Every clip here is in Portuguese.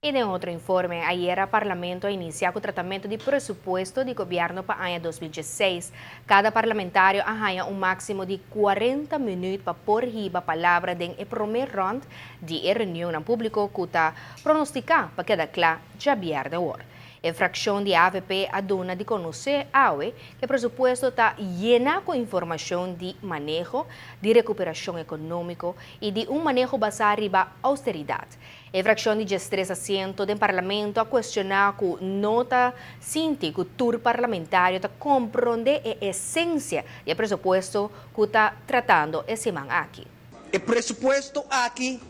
E em outro informe, ayer o Parlamento inicia o tratamento de presupuesto de governo para o ano 2016. Cada parlamentário arranha máximo de 40 minutos para pôr riba a palavra em primeiro round de reunião público que está pronosticada para quedar claro já de hora. A fração de AVP aduna de conhecer que o presupuesto está llena com informação de manejo, de recuperação econômica e de manejo baseado na austeridade. A fração de 3 assentos do Parlamento a questionar que nota sinti que o tour parlamentário está compreender a essência do presupuesto que está tratando esse semana aqui. O presupuesto aqui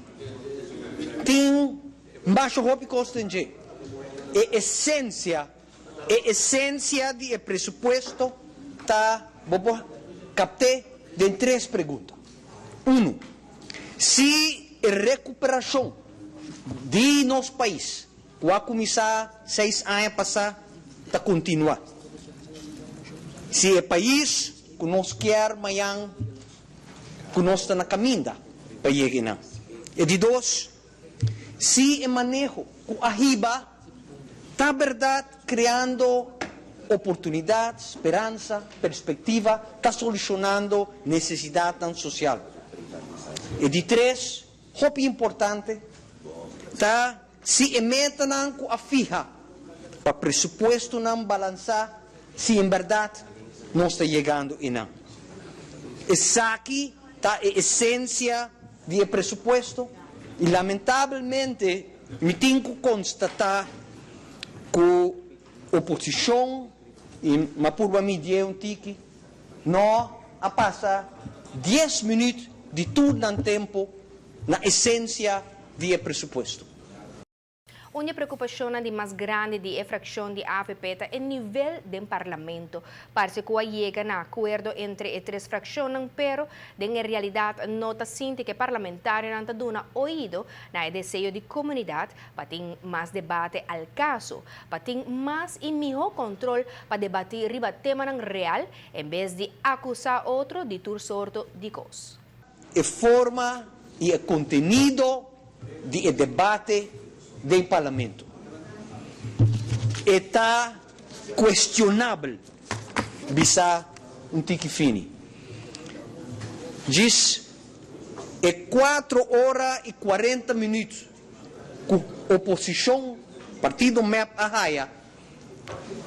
tem baixo roupa constante. A essência do presupuesto está captei de 3 perguntas. 1. Se a recuperação de nosso país, que vai começar 6 anos passados, está continuar. Se o país que nós quer amanhã, que nós está na caminho para chegar. E de 2, se o manejo que arriba está verdade criando oportunidade, esperança, perspectiva, está solucionando necessidade social. E de 3, muito importante, está se meta não a fija para presupuesto não balançar se em verdade não está chegando e não. Essa aqui está a essência do presupuesto e lamentavelmente me tenho que constatar que a oposição e uma por mídia não a passa 10 minutos de tudo no tempo na essência do presupuesto. Uma preocupação mais grande de fração de AVP é o nível do Parlamento. Parece que chega a acordo entre as 3 frações, pero na realidade nota sinti que parlamentário não está dando ouvido na desejo de comunidade para ter mais debate ao caso, para ter mais e melhor controle para debater riba tema real, em vez de acusar outro de tur sorto de coisa. A forma e o conteúdo do debate do Parlamento está questionável bisa tique fini. Diz 4 horas e 40 minutos que a oposição, partido MEP Arraia,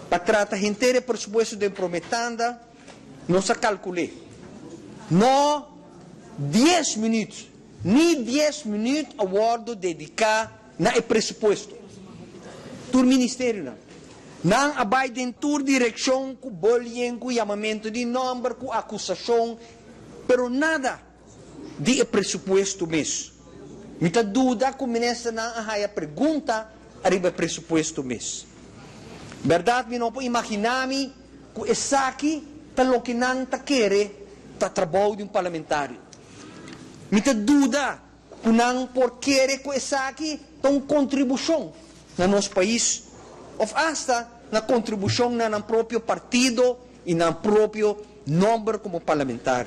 para tratar inteiro o presupuesto de prometanda, não se calculei. Não 10 minutos, nem 10 minutos a bordo dedicar na presupuesto. Tur ministério não abai dentro direção com bolien com chamamento de número com acusação, pero nada de presupuesto mesmo. Muita dúvida que o ministro não a pergunta arriba presupuesto mesmo. Verdade, me não pode imaginar-me que essa aqui tá lo que não tá querer tá trabalho de parlamentário. Muita dúvida que não por querer que essa aqui tem contribuição no nosso país, ou hasta na contribuição no próprio partido e no próprio nome como parlamentário.